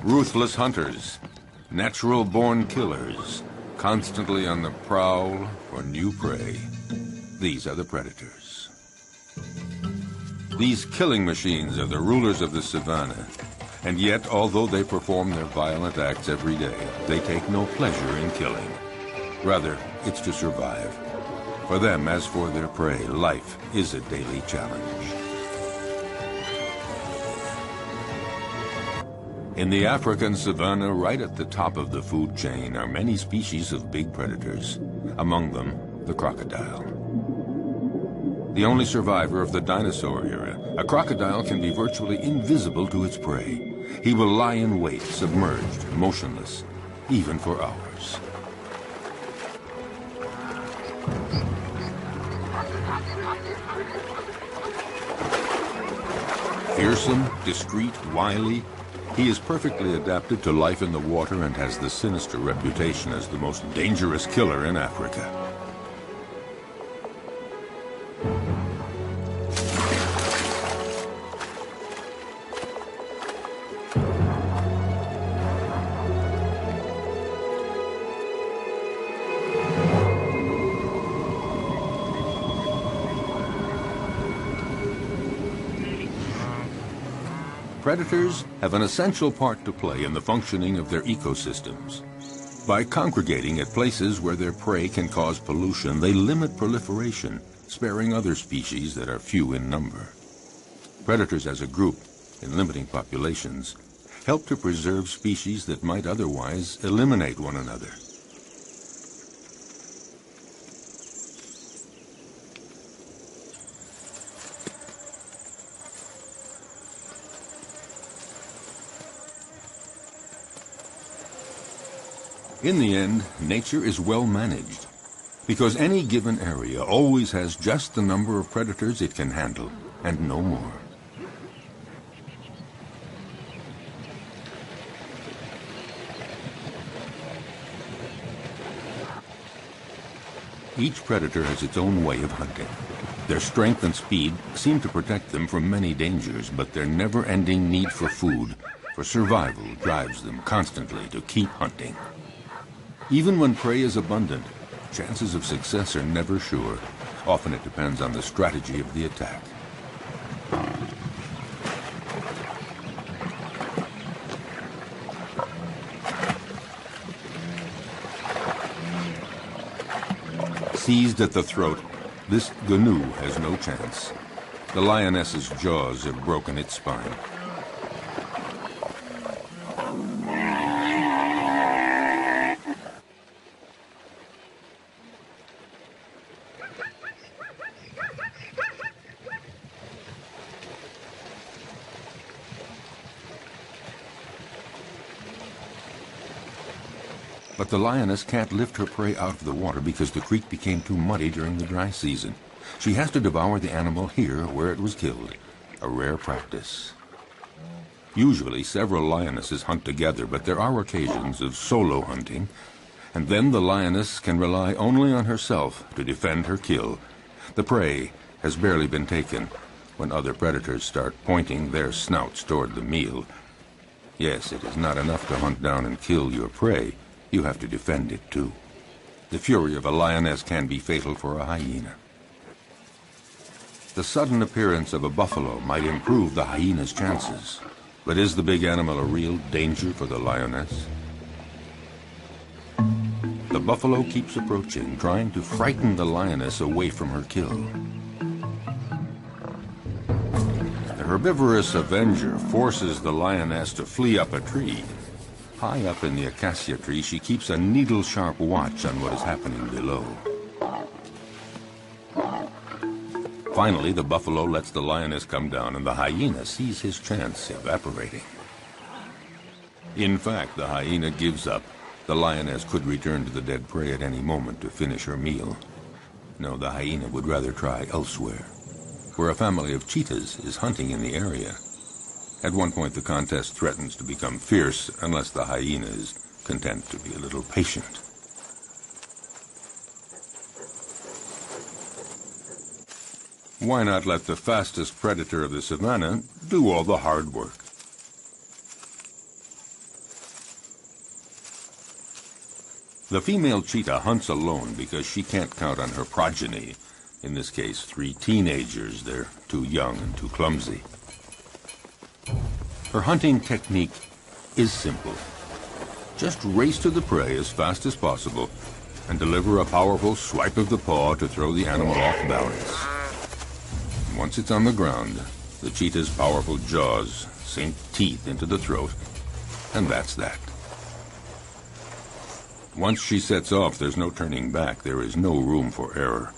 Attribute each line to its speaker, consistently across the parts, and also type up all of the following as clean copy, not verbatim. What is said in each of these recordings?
Speaker 1: Ruthless hunters, natural-born killers, constantly on the prowl for new prey. These are the predators. These killing machines are the rulers of the savannah, and yet, although they perform their violent acts every day, they take no pleasure in killing. Rather, it's to survive. For them, as for their prey, life is a daily challenge. In the African savanna, right at the top of the food chain, are many species of big predators. Among them, the crocodile. The only survivor of the dinosaur era, a crocodile can be virtually invisible to its prey. He will lie in wait, submerged, motionless, even for hours. Fearsome, discreet, wily, he is perfectly adapted to life in the water and has the sinister reputation as the most dangerous killer in Africa. Predators have an essential part to play in the functioning of their ecosystems. By congregating at places where their prey can cause pollution, they limit proliferation, sparing other species that are few in number. Predators as a group, in limiting populations, help to preserve species that might otherwise eliminate one another. In the end, nature is well managed, because any given area always has just the number of predators it can handle, and no more. Each predator has its own way of hunting. Their strength and speed seem to protect them from many dangers, but their never-ending need for food, for survival, drives them constantly to keep hunting. Even when prey is abundant, chances of success are never sure. Often it depends on the strategy of the attack. Seized at the throat, this gnu has no chance. The lioness's jaws have broken its spine. But the lioness can't lift her prey out of the water because the creek became too muddy during the dry season. She has to devour the animal here where it was killed, a rare practice. Usually several lionesses hunt together, but there are occasions of solo hunting, and then the lioness can rely only on herself to defend her kill. The prey has barely been taken when other predators start pointing their snouts toward the meal. Yes, it is not enough to hunt down and kill your prey. You have to defend it, too. The fury of a lioness can be fatal for a hyena. The sudden appearance of a buffalo might improve the hyena's chances. But is the big animal a real danger for the lioness? The buffalo keeps approaching, trying to frighten the lioness away from her kill. The herbivorous avenger forces the lioness to flee up a tree. High up in the acacia tree, she keeps a needle-sharp watch on what is happening below. Finally, the buffalo lets the lioness come down, and the hyena sees his chance evaporating. In fact, the hyena gives up. The lioness could return to the dead prey at any moment to finish her meal. No, the hyena would rather try elsewhere, where a family of cheetahs is hunting in the area. At one point, the contest threatens to become fierce unless the hyena is content to be a little patient. Why not let the fastest predator of the savannah do all the hard work? The female cheetah hunts alone because she can't count on her progeny. In this case, 3 teenagers. They're too young and too clumsy. Her hunting technique is simple. Just race to the prey as fast as possible and deliver a powerful swipe of the paw to throw the animal off balance. Once it's on the ground, the cheetah's powerful jaws sink teeth into the throat, and that's that. Once she sets off, there's no turning back. There is no room for error.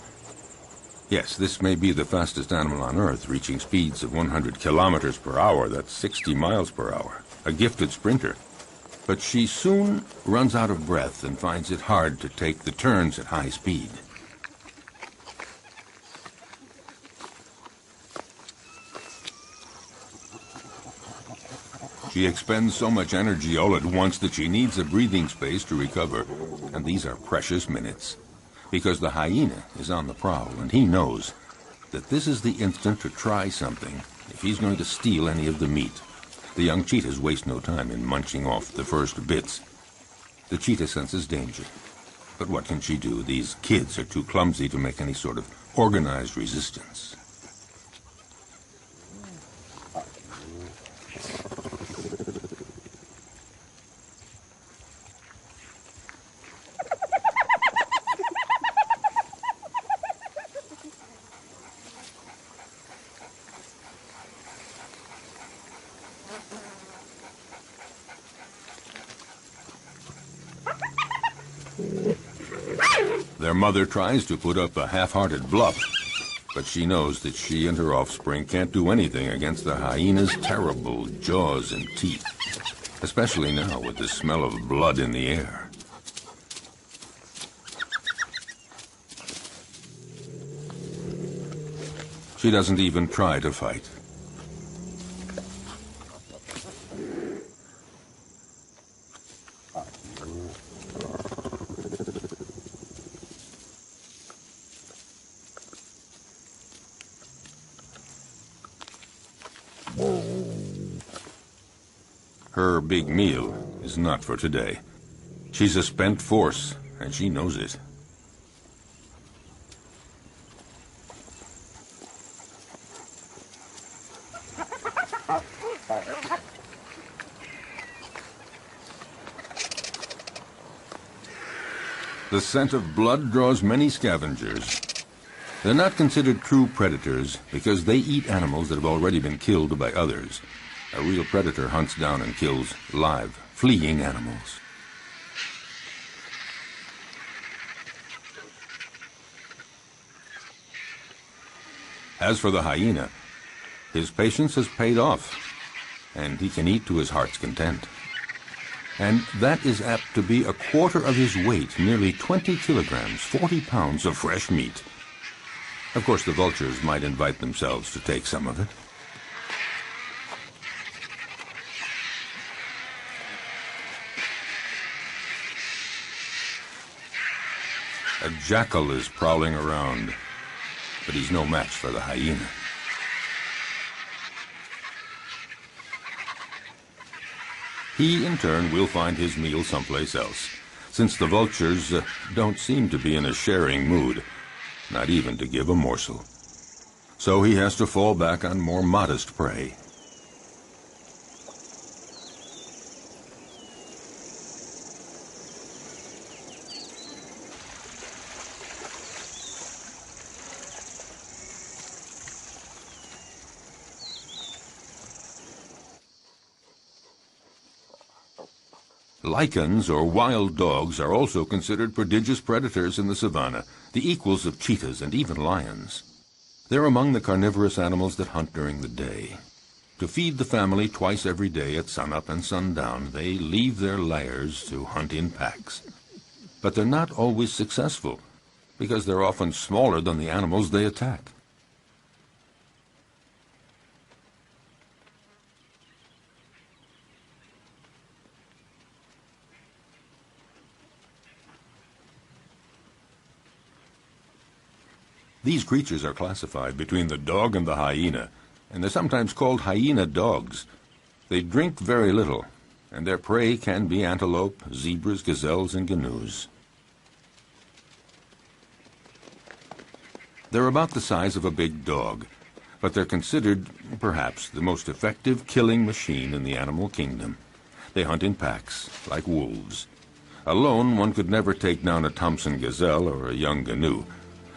Speaker 1: Yes, this may be the fastest animal on Earth, reaching speeds of 100 kilometers per hour. That's 60 miles per hour. A gifted sprinter. But she soon runs out of breath and finds it hard to take the turns at high speed. She expends so much energy all at once that she needs a breathing space to recover. And these are precious minutes. Because the hyena is on the prowl, and he knows that this is the instant to try something if he's going to steal any of the meat. The young cheetahs waste no time in munching off the first bits. The cheetah senses danger. But what can she do? These kids are too clumsy to make any sort of organized resistance. Their mother tries to put up a half-hearted bluff, but she knows that she and her offspring can't do anything against the hyena's terrible jaws and teeth, especially now with the smell of blood in the air. She doesn't even try to fight. Her big meal is not for today. She's a spent force, and she knows it. The scent of blood draws many scavengers. They're not considered true predators because they eat animals that have already been killed by others. A real predator hunts down and kills live, fleeing animals. As for the hyena, his patience has paid off, and he can eat to his heart's content. And that is apt to be a quarter of his weight, nearly 20 kilograms, 40 pounds of fresh meat. Of course, the vultures might invite themselves to take some of it. A jackal is prowling around, but he's no match for the hyena. He, in turn, will find his meal someplace else, since the vultures don't seem to be in a sharing mood, not even to give a morsel. So he has to fall back on more modest prey. Lichens, or wild dogs, are also considered prodigious predators in the savanna, the equals of cheetahs and even lions. They're among the carnivorous animals that hunt during the day. To feed the family twice every day at sunup and sundown, they leave their lairs to hunt in packs. But they're not always successful, because they're often smaller than the animals they attack. These creatures are classified between the dog and the hyena, and they're sometimes called hyena dogs. They drink very little, and their prey can be antelope, zebras, gazelles, and gnus. They're about the size of a big dog, but they're considered, perhaps, the most effective killing machine in the animal kingdom. They hunt in packs, like wolves. Alone, one could never take down a Thompson gazelle or a young gnu.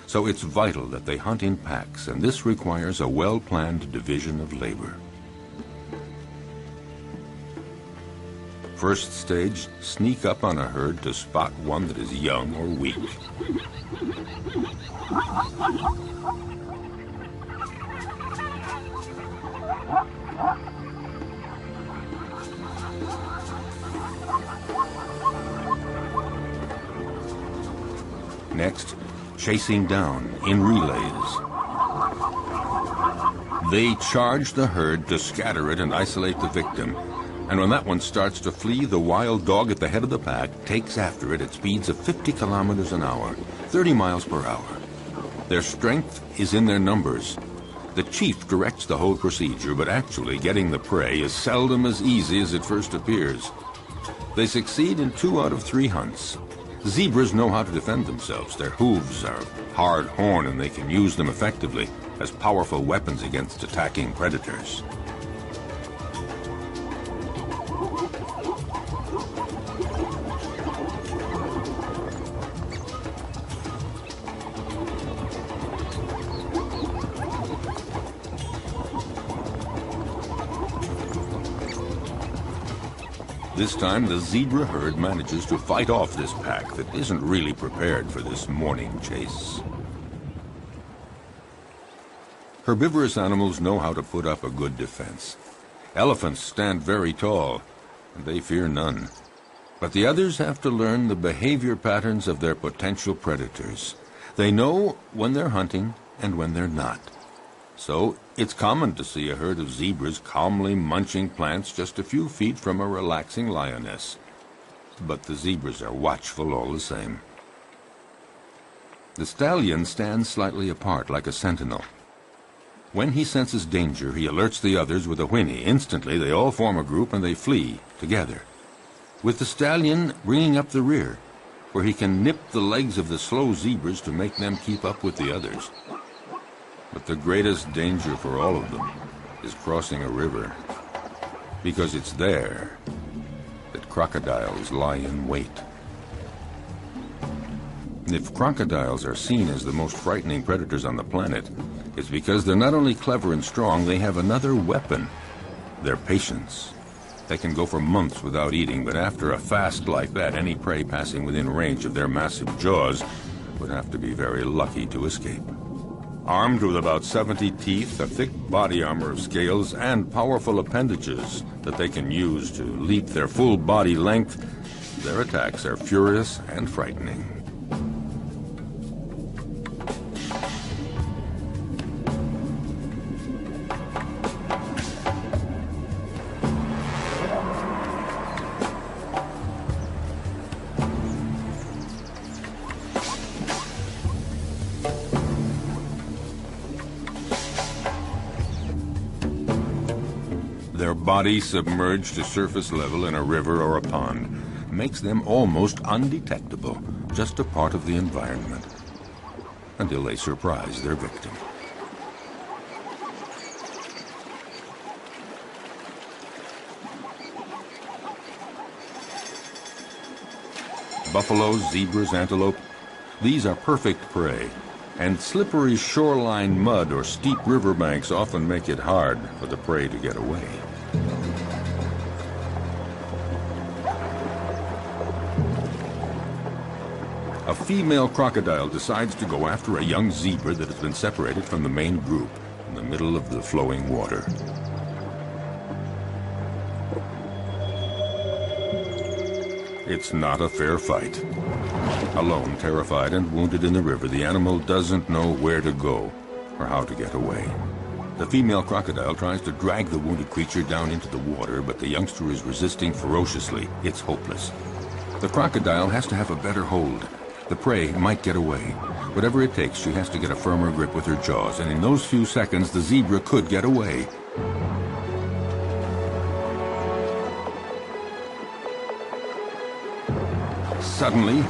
Speaker 1: So it's vital that they hunt in packs, and this requires a well-planned division of labor. First stage, sneak up on a herd to spot one that is young or weak. Next, chasing down in relays. They charge the herd to scatter it and isolate the victim. And when that one starts to flee, the wild dog at the head of the pack takes after it at speeds of 50 kilometers an hour, 30 miles per hour. Their strength is in their numbers. The chief directs the whole procedure, but actually getting the prey is seldom as easy as it first appears. They succeed in 2 out of 3 hunts. Zebras know how to defend themselves. Their hooves are hard horn, and they can use them effectively as powerful weapons against attacking predators. This time, the zebra herd manages to fight off this pack that isn't really prepared for this morning chase. Herbivorous animals know how to put up a good defense. Elephants stand very tall, and they fear none. But the others have to learn the behavior patterns of their potential predators. They know when they're hunting and when they're not. So it's common to see a herd of zebras calmly munching plants just a few feet from a relaxing lioness. But the zebras are watchful all the same. The stallion stands slightly apart like a sentinel. When he senses danger, he alerts the others with a whinny. Instantly, they all form a group and they flee together, with the stallion bringing up the rear, where he can nip the legs of the slow zebras to make them keep up with the others. But the greatest danger for all of them is crossing a river, because it's there that crocodiles lie in wait. If crocodiles are seen as the most frightening predators on the planet, it's because they're not only clever and strong, they have another weapon: their patience. They can go for months without eating, but after a fast like that, any prey passing within range of their massive jaws would have to be very lucky to escape. Armed with about 70 teeth, a thick body armor of scales, and powerful appendages that they can use to leap their full body length, their attacks are furious and frightening. Their body submerged to surface level in a river or a pond makes them almost undetectable, just a part of the environment, until they surprise their victim. Buffalo, zebras, antelope, these are perfect prey. And slippery shoreline mud or steep riverbanks often make it hard for the prey to get away. A female crocodile decides to go after a young zebra that has been separated from the main group in the middle of the flowing water. It's not a fair fight. Alone, terrified and wounded in the river, the animal doesn't know where to go or how to get away. The female crocodile tries to drag the wounded creature down into the water, but the youngster is resisting ferociously. It's hopeless. The crocodile has to have a better hold. The prey might get away. Whatever it takes, she has to get a firmer grip with her jaws, and in those few seconds, the zebra could get away. Suddenly,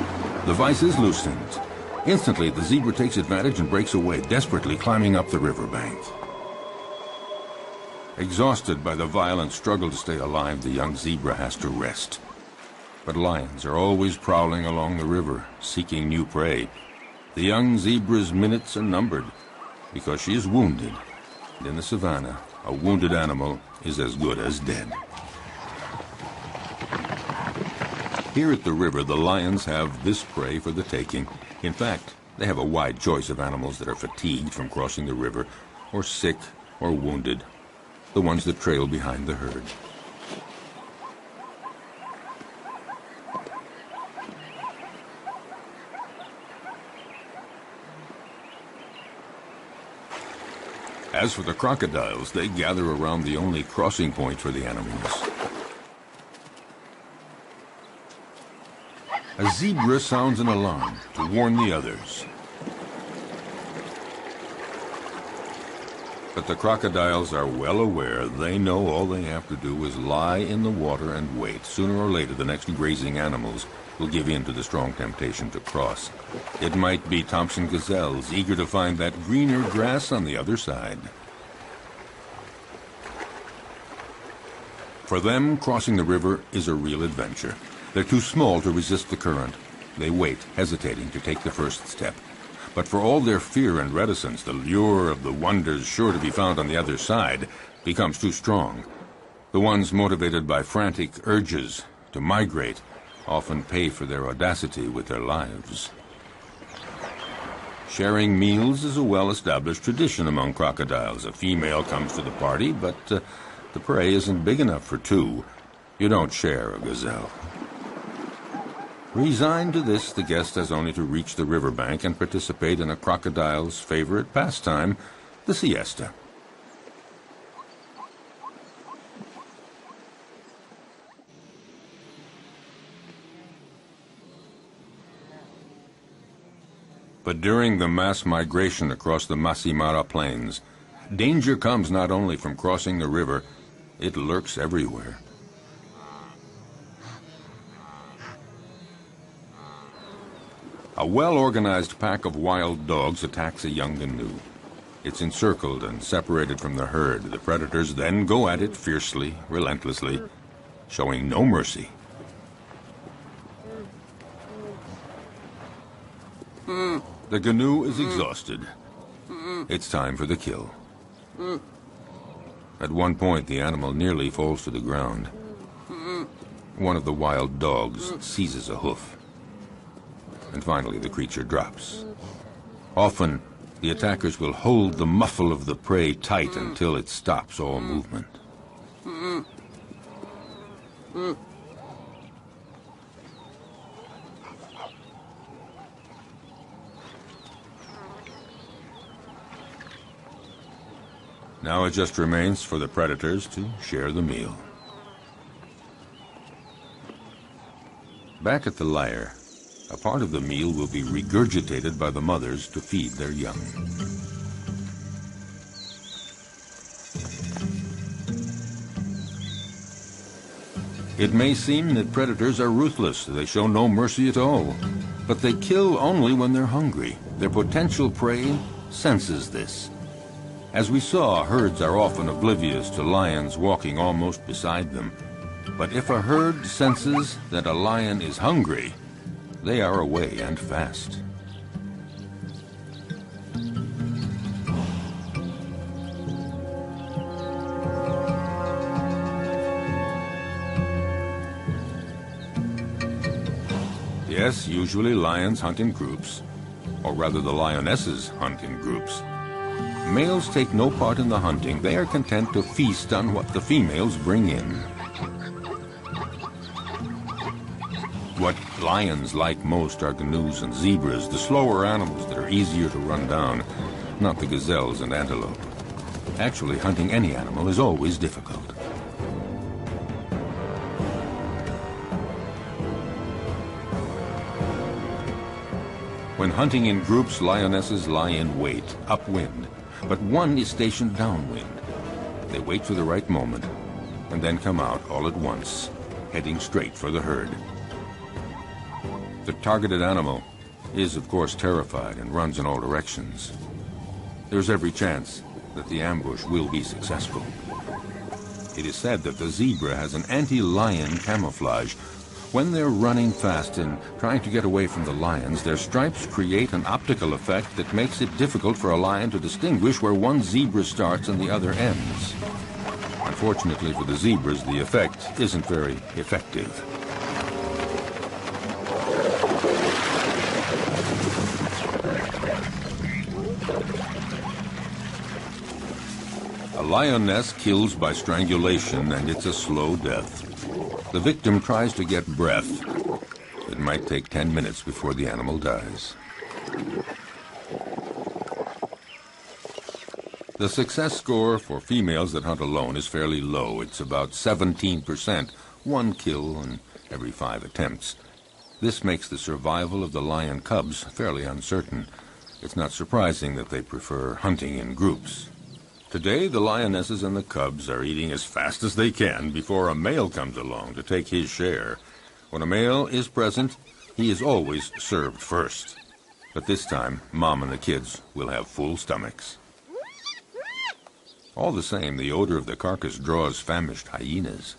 Speaker 1: the vise is loosened, Instantly, the zebra takes advantage and breaks away, desperately climbing up the riverbank. Exhausted by the violent struggle to stay alive, the young zebra has to rest. But lions are always prowling along the river, seeking new prey. The young zebra's minutes are numbered because she is wounded. And in the savannah, a wounded animal is as good as dead. Here at the river, the lions have this prey for the taking. In fact, they have a wide choice of animals that are fatigued from crossing the river, or sick, or wounded, the ones that trail behind the herd. As for the crocodiles, they gather around the only crossing point for the animals. A zebra sounds an alarm to warn the others. But the crocodiles are well aware. They know all they have to do is lie in the water and wait. Sooner or later, the next grazing animals will give in to the strong temptation to cross. It might be Thompson gazelles, eager to find that greener grass on the other side. For them, crossing the river is a real adventure. They're too small to resist the current. They wait, hesitating to take the first step. But for all their fear and reticence, the lure of the wonders sure to be found on the other side becomes too strong. The ones motivated by frantic urges to migrate often pay for their audacity with their lives. Sharing meals is a well-established tradition among crocodiles. A female comes to the party, but the prey isn't big enough for two. You don't share a gazelle. Resigned to this, the guest has only to reach the riverbank and participate in a crocodile's favorite pastime, the siesta. But during the mass migration across the Masimara Plains, danger comes not only from crossing the river, it lurks everywhere. A well-organized pack of wild dogs attacks a young gnu. It's encircled and separated from the herd. The predators then go at it fiercely, relentlessly, showing no mercy. The gnu is exhausted. It's time for the kill. At one point, the animal nearly falls to the ground. One of the wild dogs seizes a hoof. And finally, the creature drops. Often, the attackers will hold the muffle of the prey tight until it stops all movement. Now it just remains for the predators to share the meal. Back at the lair, a part of the meal will be regurgitated by the mothers to feed their young. It may seem that predators are ruthless. They show no mercy at all. But they kill only when they're hungry. Their potential prey senses this. As we saw, herds are often oblivious to lions walking almost beside them. But if a herd senses that a lion is hungry, they are away and fast. Yes, usually lions hunt in groups, or rather the lionesses hunt in groups. Males take no part in the hunting. They are content to feast on what the females bring in. What lions like most are gnus and zebras, the slower animals that are easier to run down, not the gazelles and antelope. Actually, hunting any animal is always difficult. When hunting in groups, lionesses lie in wait, upwind, but one is stationed downwind. They wait for the right moment, and then come out all at once, heading straight for the herd. The targeted animal is, of course, terrified and runs in all directions. There's every chance that the ambush will be successful. It is said that the zebra has an anti-lion camouflage. When they're running fast and trying to get away from the lions, their stripes create an optical effect that makes it difficult for a lion to distinguish where one zebra starts and the other ends. Unfortunately for the zebras, the effect isn't very effective. A lioness kills by strangulation, and it's a slow death. The victim tries to get breath. It might take 10 minutes before the animal dies. The success score for females that hunt alone is fairly low. It's about 17%, one kill in every 5 attempts. This makes the survival of the lion cubs fairly uncertain. It's not surprising that they prefer hunting in groups. Today, the lionesses and the cubs are eating as fast as they can before a male comes along to take his share. When a male is present, he is always served first. But this time, Mom and the kids will have full stomachs. All the same, the odor of the carcass draws famished hyenas.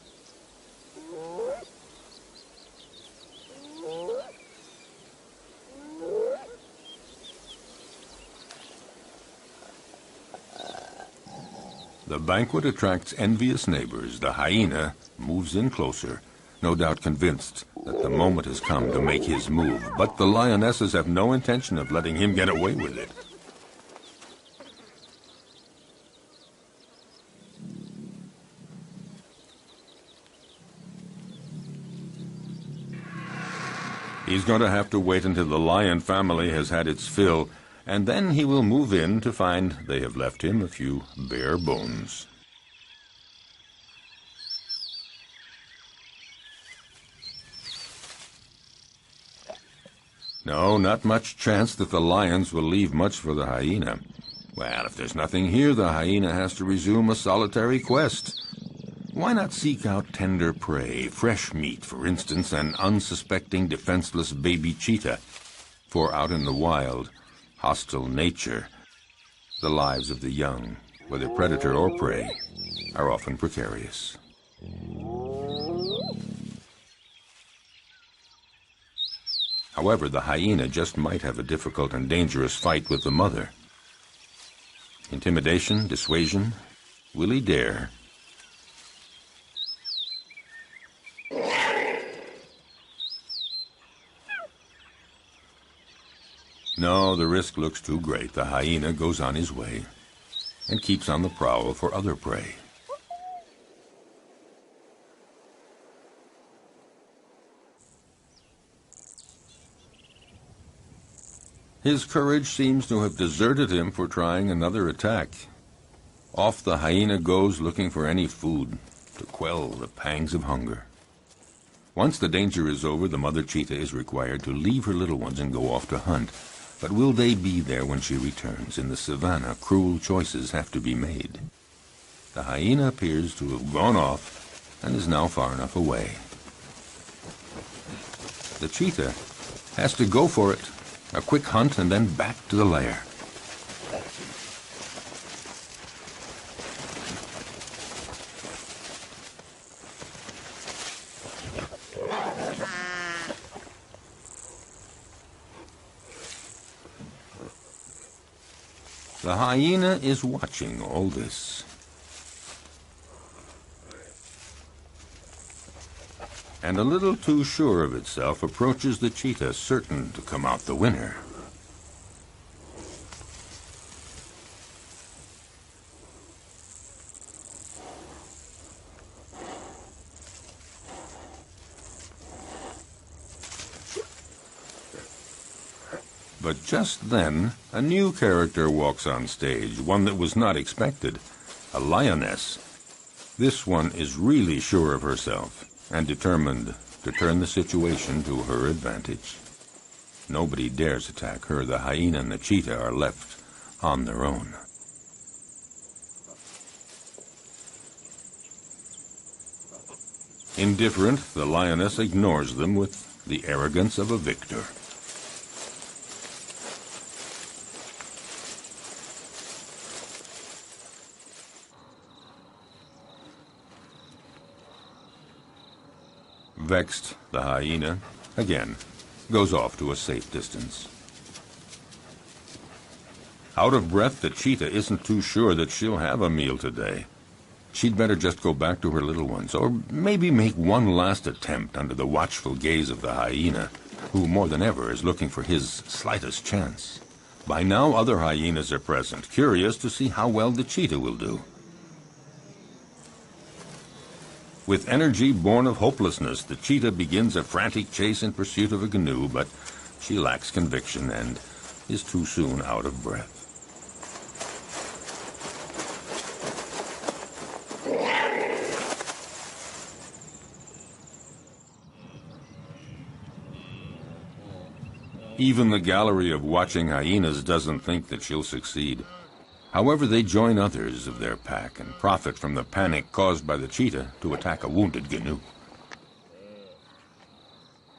Speaker 1: The banquet attracts envious neighbors. The hyena moves in closer, no doubt convinced that the moment has come to make his move. But the lionesses have no intention of letting him get away with it. He's going to have to wait until the lion family has had its fill, and then he will move in to find they have left him a few bare bones. No, not much chance that the lions will leave much for the hyena. Well, if there's nothing here, the hyena has to resume a solitary quest. Why not seek out tender prey, fresh meat, for instance, an unsuspecting, defenseless baby cheetah? For out in the wild, hostile nature, the lives of the young, whether predator or prey, are often precarious. However, the hyena just might have a difficult and dangerous fight with the mother. Intimidation, dissuasion, will he dare? No, the risk looks too great. The hyena goes on his way and keeps on the prowl for other prey. His courage seems to have deserted him for trying another attack. Off the hyena goes looking for any food to quell the pangs of hunger. Once the danger is over, the mother cheetah is required to leave her little ones and go off to hunt. But will they be there when she returns? In the savannah, cruel choices have to be made. The hyena appears to have gone off and is now far enough away. The cheetah has to go for it. A quick hunt and then back to the lair. The hyena is watching all this. And a little too sure of itself approaches the cheetah, certain to come out the winner. But just then, a new character walks on stage, one that was not expected, a lioness. This one is really sure of herself and determined to turn the situation to her advantage. Nobody dares attack her. The hyena and the cheetah are left on their own. Indifferent, the lioness ignores them with the arrogance of a victor. Vexed, the hyena, again, goes off to a safe distance. Out of breath, the cheetah isn't too sure that she'll have a meal today. She'd better just go back to her little ones, or maybe make one last attempt under the watchful gaze of the hyena, who more than ever is looking for his slightest chance. By now, other hyenas are present, curious to see how well the cheetah will do. With energy born of hopelessness, the cheetah begins a frantic chase in pursuit of a canoe, but she lacks conviction and is too soon out of breath. Even the gallery of watching hyenas doesn't think that she'll succeed. However, they join others of their pack and profit from the panic caused by the cheetah to attack a wounded canoe.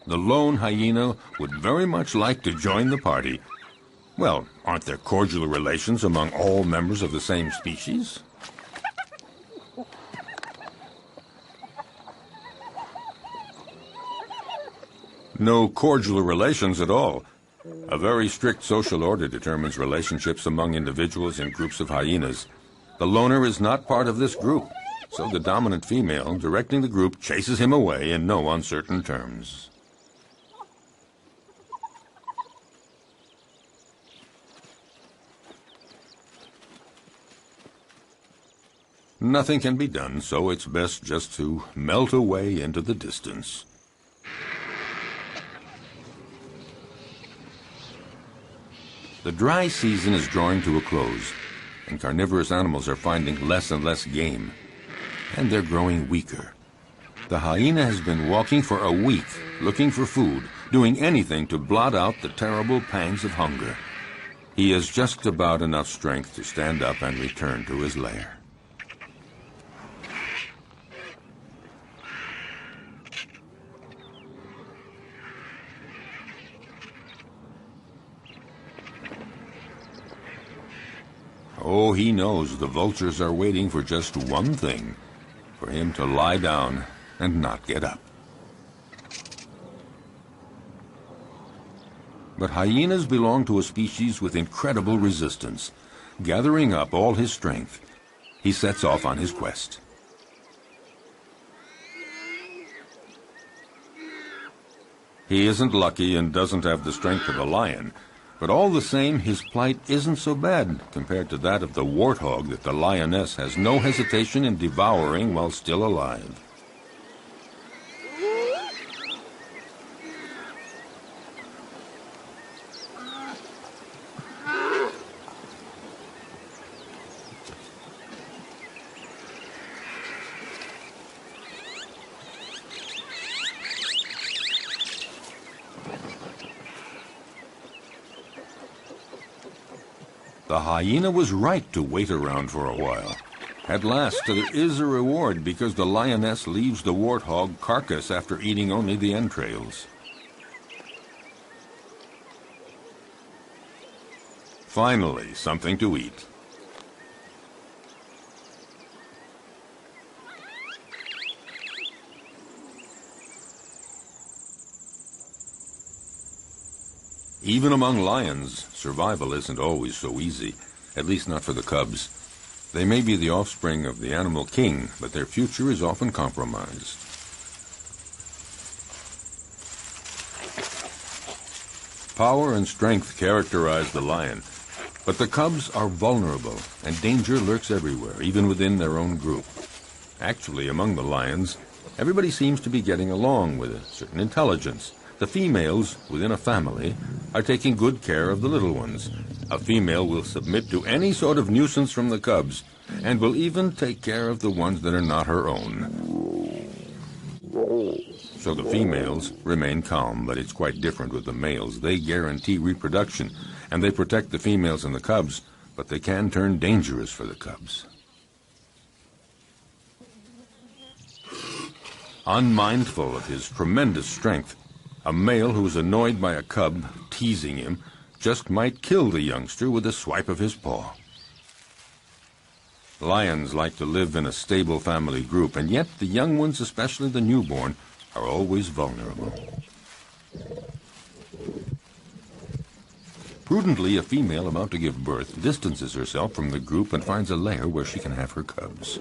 Speaker 1: The lone hyena would very much like to join the party. Well, aren't there cordial relations among all members of the same species? No cordial relations at all. A very strict social order determines relationships among individuals in groups of hyenas. The loner is not part of this group, so the dominant female directing the group chases him away in no uncertain terms. Nothing can be done, so it's best just to melt away into the distance. The dry season is drawing to a close, and carnivorous animals are finding less and less game, and they're growing weaker. The hyena has been walking for a week, looking for food, doing anything to blot out the terrible pangs of hunger. He has just about enough strength to stand up and return to his lair. Oh, he knows the vultures are waiting for just one thing, for him to lie down and not get up. But hyenas belong to a species with incredible resistance. Gathering up all his strength, he sets off on his quest. He isn't lucky and doesn't have the strength of a lion, but all the same, his plight isn't so bad compared to that of the warthog that the lioness has no hesitation in devouring while still alive. The hyena was right to wait around for a while. At last, there is a reward because the lioness leaves the warthog carcass after eating only the entrails. Finally, something to eat. Even among lions, survival isn't always so easy, at least not for the cubs. They may be the offspring of the animal king, but their future is often compromised. Power and strength characterize the lion, but the cubs are vulnerable, and danger lurks everywhere, even within their own group. Actually, among the lions, everybody seems to be getting along with a certain intelligence. The females within a family are taking good care of the little ones. A female will submit to any sort of nuisance from the cubs, and will even take care of the ones that are not her own. So the females remain calm, but it's quite different with the males. They guarantee reproduction, and they protect the females and the cubs, but they can turn dangerous for the cubs. Unmindful of his tremendous strength, a male who's annoyed by a cub teasing him just might kill the youngster with a swipe of his paw. Lions like to live in a stable family group, and yet the young ones, especially the newborn, are always vulnerable. Prudently, a female about to give birth distances herself from the group and finds a lair where she can have her cubs.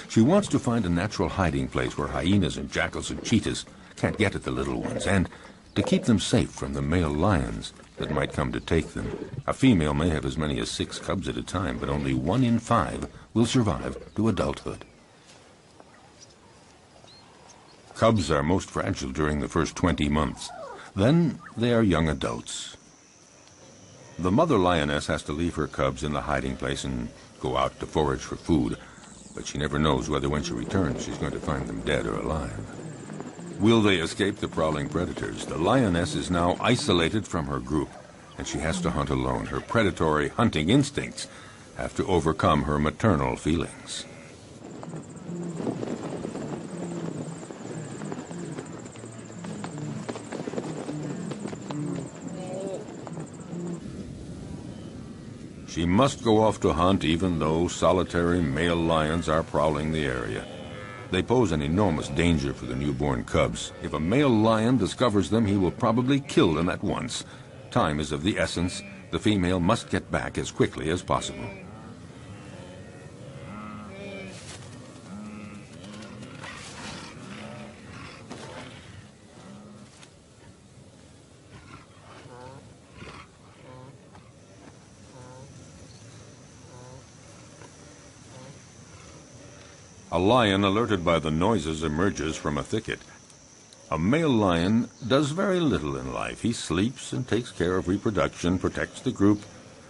Speaker 1: She wants to find a natural hiding place where hyenas and jackals and cheetahs can't get at the little ones, and to keep them safe from the male lions that might come to take them. A female may have as many as 6 cubs at a time, but only 1 in 5 will survive to adulthood. Cubs are most fragile during the first 20 months. Then they are young adults. The mother lioness has to leave her cubs in the hiding place and go out to forage for food, but she never knows whether when she returns she's going to find them dead or alive. Will they escape the prowling predators? The lioness is now isolated from her group, and she has to hunt alone. Her predatory hunting instincts have to overcome her maternal feelings. She must go off to hunt even though solitary male lions are prowling the area. They pose an enormous danger for the newborn cubs. If a male lion discovers them, he will probably kill them at once. Time is of the essence. The female must get back as quickly as possible. A lion, alerted by the noises, emerges from a thicket. A male lion does very little in life. He sleeps and takes care of reproduction, protects the group,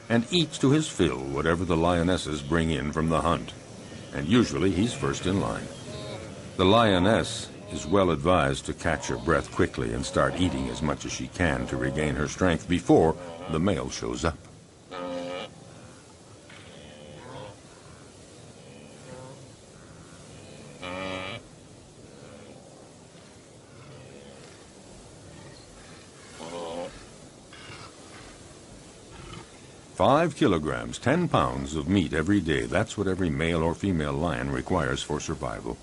Speaker 1: and eats to his fill whatever the lionesses bring in from the hunt. And usually he's first in line. The lioness is well advised to catch her breath quickly and start eating as much as she can to regain her strength before the male shows up. "5 kilograms, 10 pounds of meat every day. That's what every male or female lion requires for survival.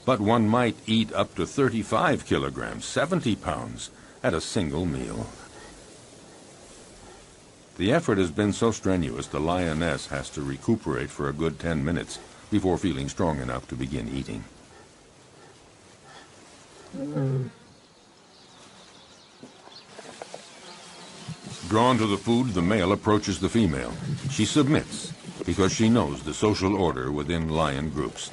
Speaker 1: But one might eat up to 35 kilograms, 70 pounds, at a single meal. The effort has been so strenuous, the lioness has to recuperate for a good 10 minutes before feeling strong enough to begin eating. Drawn to the food, the male approaches the female. She submits because she knows the social order within lion groups.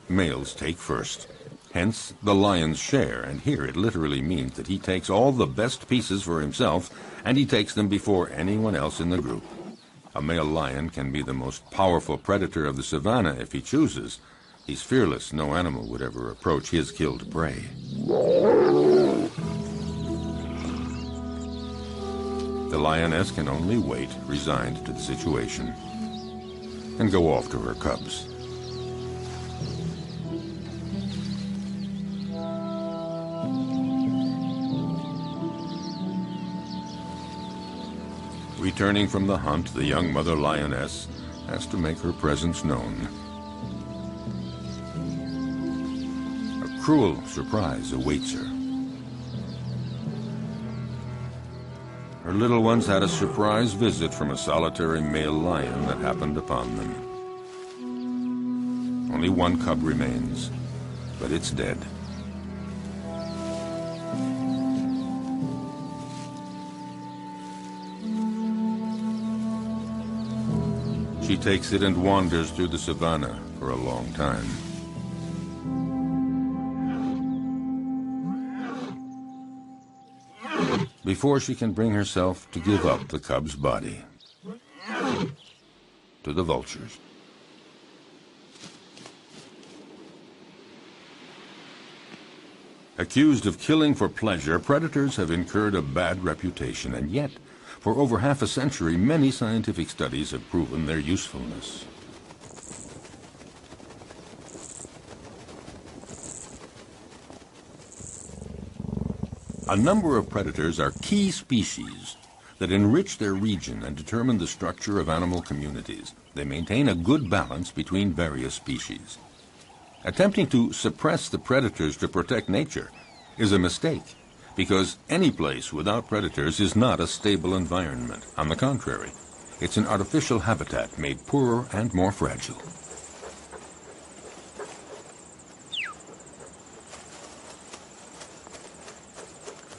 Speaker 1: Males take first. Hence the lion's share, and here it literally means that he takes all the best pieces for himself, and he takes them before anyone else in the group. A male lion can be the most powerful predator of the savannah if he chooses. He's fearless. No animal would ever approach his killed prey. The lioness can only wait, resigned to the situation, and go off to her cubs. Returning from the hunt, the young mother lioness has to make her presence known. A cruel surprise awaits her. Her little ones had a surprise visit from a solitary male lion that happened upon them. Only one cub remains, but it's dead. She takes it and wanders through the savannah for a long time. Before she can bring herself to give up the cub's body to the vultures. Accused of killing for pleasure, predators have incurred a bad reputation, and yet, for over half a century, many scientific studies have proven their usefulness. A number of predators are key species that enrich their region and determine the structure of animal communities. They maintain a good balance between various species. Attempting to suppress the predators to protect nature is a mistake, because any place without predators is not a stable environment. On the contrary, it's an artificial habitat made poorer and more fragile.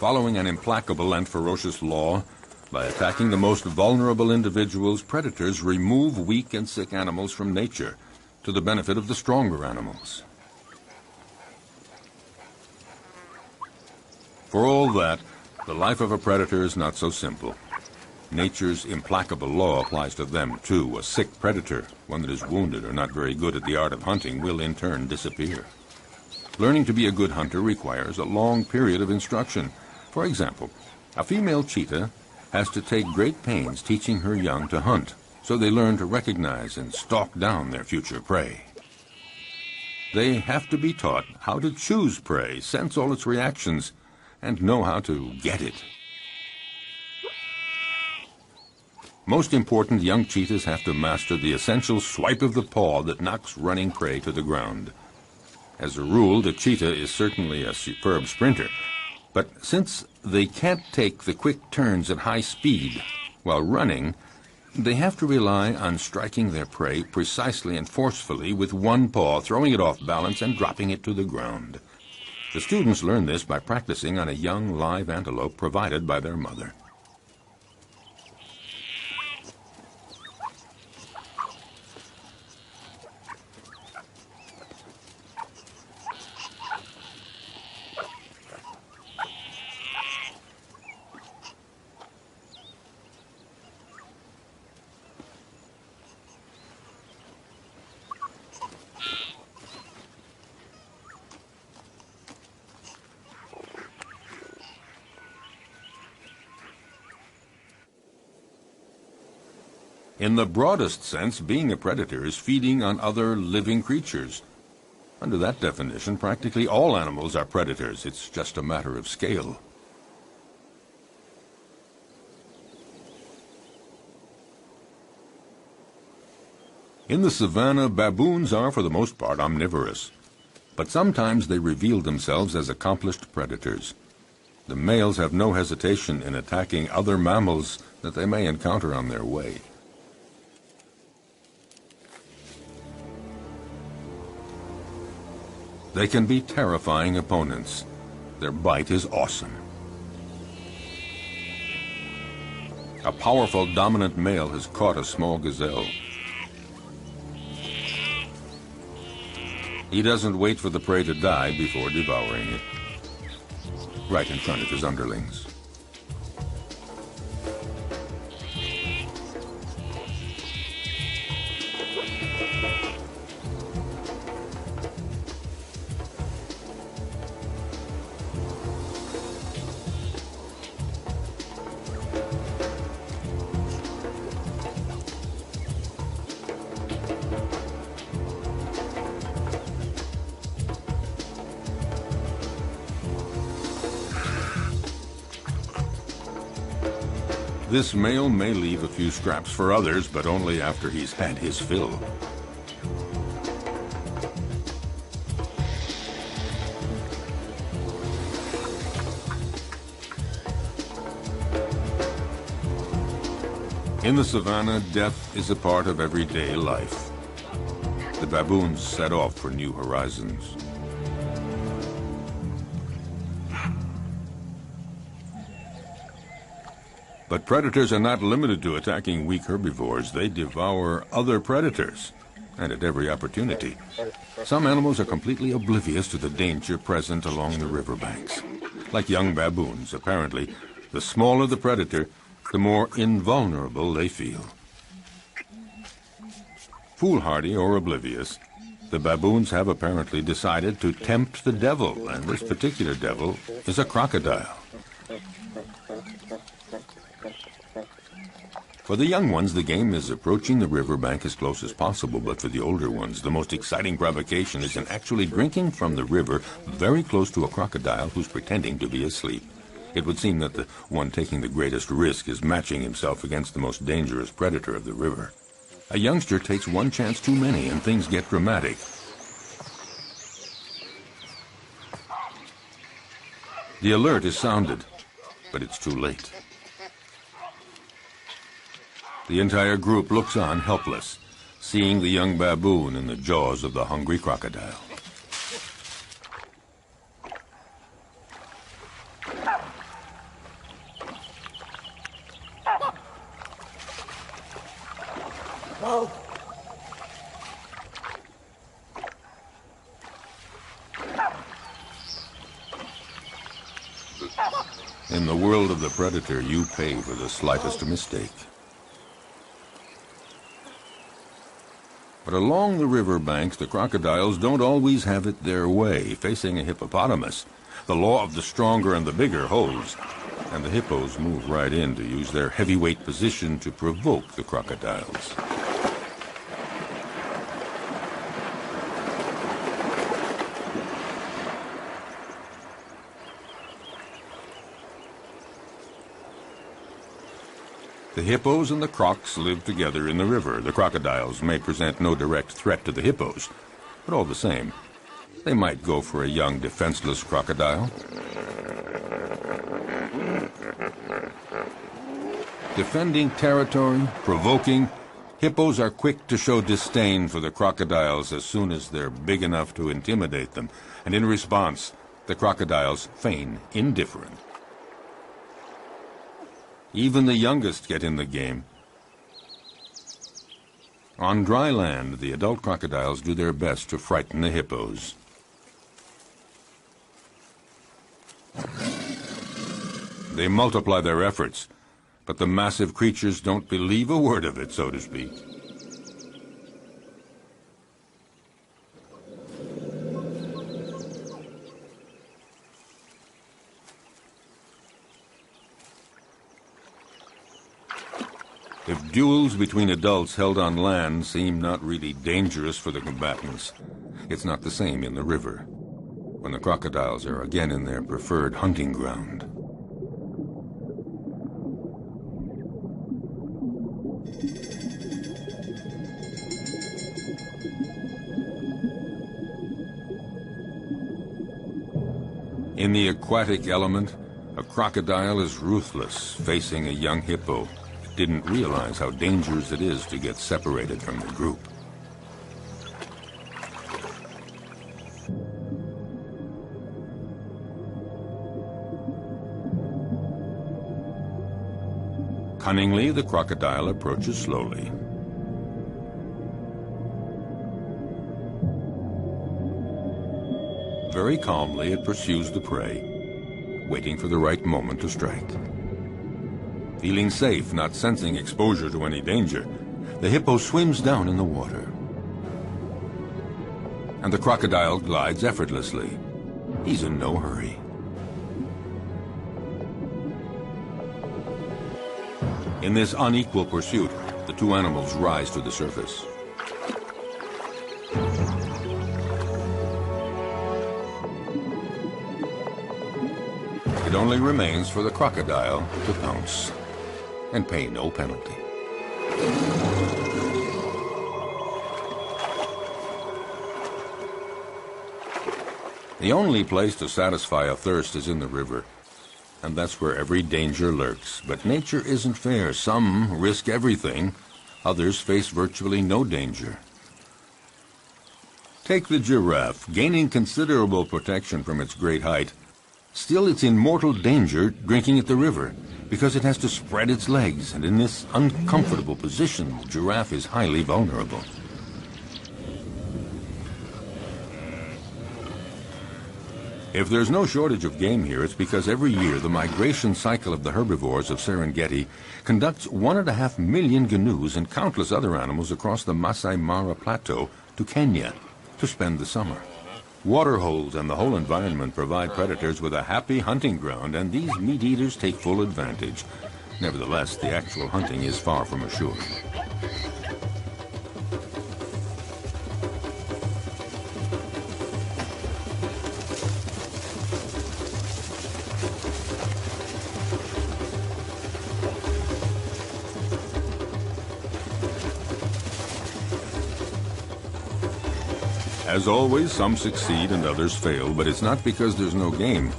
Speaker 1: Following an implacable and ferocious law, by attacking the most vulnerable individuals, predators remove weak and sick animals from nature to the benefit of the stronger animals. For all that, the life of a predator is not so simple. Nature's implacable law applies to them, too. A sick predator, one that is wounded or not very good at the art of hunting, will in turn disappear. Learning to be a good hunter requires a long period of instruction. For example, a female cheetah has to take great pains teaching her young to hunt, so they learn to recognize and stalk down their future prey. They have to be taught how to choose prey, sense all its reactions, and know how to get it. Most important, young cheetahs have to master the essential swipe of the paw that knocks running prey to the ground. As a rule, the cheetah is certainly a superb sprinter, but since they can't take the quick turns at high speed while running, they have to rely on striking their prey precisely and forcefully with one paw, throwing it off balance and dropping it to the ground. The students learn this by practicing on a young live antelope provided by their mother. In the broadest sense, being a predator is feeding on other living creatures. Under that definition, practically all animals are predators. It's just a matter of scale. In the savannah, baboons are, for the most part, omnivorous. But sometimes they reveal themselves as accomplished predators. The males have no hesitation in attacking other mammals that they may encounter on their way. They can be terrifying opponents. Their bite is awesome. A powerful dominant male has caught a small gazelle. He doesn't wait for the prey to die before devouring it, right in front of his underlings. This male may leave a few scraps for others, but only after he's had his fill. In the savannah, death is a part of everyday life. The baboons set off for new horizons. But predators are not limited to attacking weak herbivores. They devour other predators, and at every opportunity. Some animals are completely oblivious to the danger present along the riverbanks. Like young baboons, apparently, the smaller the predator, the more invulnerable they feel. Foolhardy or oblivious, the baboons have apparently decided to tempt the devil, and this particular devil is a crocodile. For the young ones, the game is approaching the riverbank as close as possible, but for the older ones, the most exciting provocation is in actually drinking from the river very close to a crocodile who's pretending to be asleep. It would seem that the one taking the greatest risk is matching himself against the most dangerous predator of the river. A youngster takes one chance too many, and things get dramatic. The alert is sounded, but it's too late. The entire group looks on helpless, seeing the young baboon in the jaws of the hungry crocodile. In the world of the predator, you pay for the slightest mistake. But along the river banks, the crocodiles don't always have it their way. Facing a hippopotamus, the law of the stronger and the bigger holds, and the hippos move right in to use their heavyweight position to provoke the crocodiles. The hippos and the crocs live together in the river. The crocodiles may present no direct threat to the hippos, but all the same, they might go for a young defenseless crocodile. Defending territory, provoking, hippos are quick to show disdain for the crocodiles as soon as they're big enough to intimidate them, and in response, the crocodiles feign indifferent. Even the youngest get in the game. On dry land, the adult crocodiles do their best to frighten the hippos. They multiply their efforts, but the massive creatures don't believe a word of it, so to speak. If duels between adults held on land seem not really dangerous for the combatants, it's not the same in the river, when the crocodiles are again in their preferred hunting ground. In the aquatic element, a crocodile is ruthless, facing a young hippo. Didn't realize how dangerous it is to get separated from the group. Cunningly, the crocodile approaches slowly. Very calmly, it pursues the prey, waiting for the right moment to strike. Feeling safe, not sensing exposure to any danger, the hippo swims down in the water. And the crocodile glides effortlessly. He's in no hurry. In this unequal pursuit, the two animals rise to the surface. It only remains for the crocodile to pounce and pay no penalty. The only place to satisfy a thirst is in the river, and that's where every danger lurks. But nature isn't fair. Some risk everything, others face virtually no danger. Take the giraffe, gaining considerable protection from its great height. Still, it's in mortal danger drinking at the river, because it has to spread its legs, and in this uncomfortable position, the giraffe is highly vulnerable. If there's no shortage of game here, it's because every year the migration cycle of the herbivores of Serengeti conducts 1.5 million gnus and countless other animals across the Masai Mara Plateau to Kenya to spend the summer. Waterholes and the whole environment provide predators with a happy hunting ground, and these meat-eaters take full advantage. Nevertheless, the actual hunting is far from assured. As always, some succeed and others fail, but it's not because there's no game.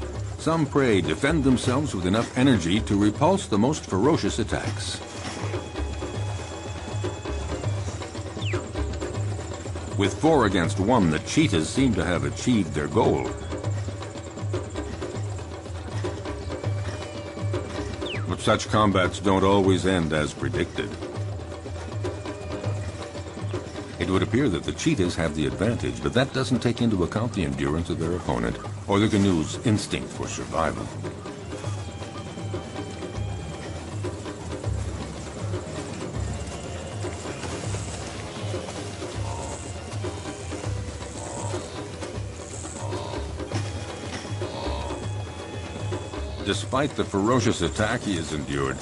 Speaker 1: Some prey defend themselves with enough energy to repulse the most ferocious attacks. With 4 against 1, the cheetahs seem to have achieved their goal. But such combats don't always end as predicted. It would appear that the cheetahs have the advantage, but that doesn't take into account the endurance of their opponent or the canoe's instinct for survival. Despite the ferocious attack he has endured,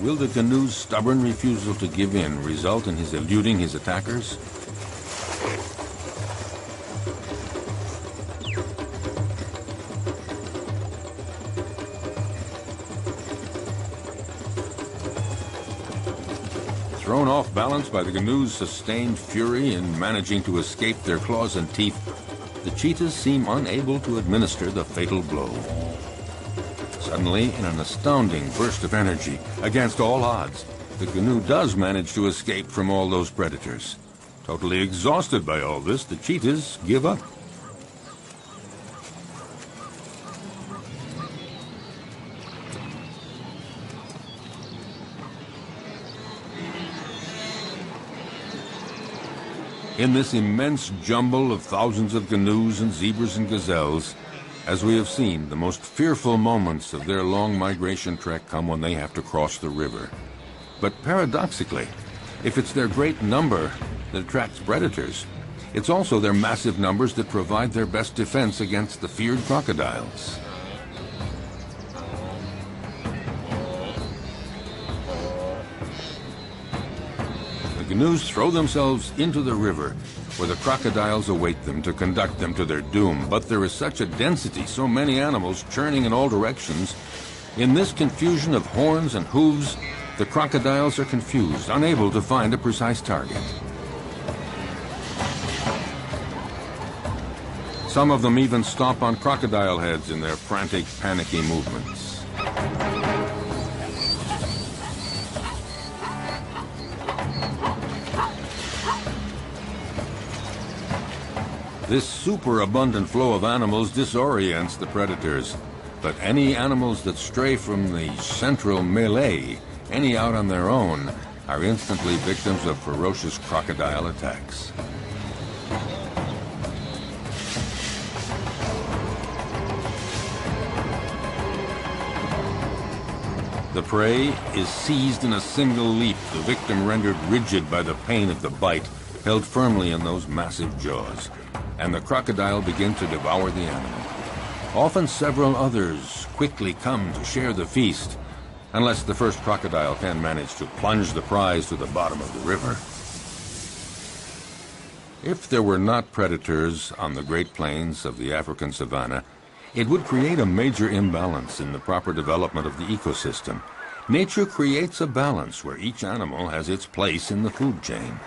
Speaker 1: will the canoe's stubborn refusal to give in result in his eluding his attackers? Thrown off balance by the canoe's sustained fury in managing to escape their claws and teeth, the cheetahs seem unable to administer the fatal blow. Suddenly, in an astounding burst of energy, against all odds, the canoe does manage to escape from all those predators. Totally exhausted by all this, the cheetahs give up. In this immense jumble of thousands of canoes and zebras and gazelles, as we have seen, the most fearful moments of their long migration trek come when they have to cross the river. But paradoxically, if it's their great number that attracts predators, it's also their massive numbers that provide their best defense against the feared crocodiles. The canoes throw themselves into the river, where the crocodiles await them to conduct them to their doom. But there is such a density, so many animals churning in all directions. In this confusion of horns and hooves, the crocodiles are confused, unable to find a precise target. Some of them even stomp on crocodile heads in their frantic, panicky movements. This superabundant flow of animals disorients the predators, but any animals that stray from the central melee, any out on their own, are instantly victims of ferocious crocodile attacks. The prey is seized in a single leap, the victim rendered rigid by the pain of the bite, held firmly in those massive jaws, and the crocodile begins to devour the animal. Often several others quickly come to share the feast, unless the first crocodile can manage to plunge the prize to the bottom of the river. If there were not predators on the Great Plains of the African savanna, it would create a major imbalance in the proper development of the ecosystem. Nature creates a balance where each animal has its place in the food chain.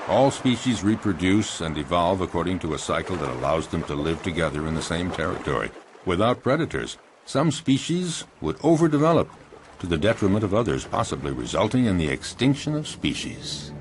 Speaker 1: All species reproduce and evolve according to a cycle that allows them to live together in the same territory. Without predators, some species would overdevelop to the detriment of others, possibly resulting in the extinction of species.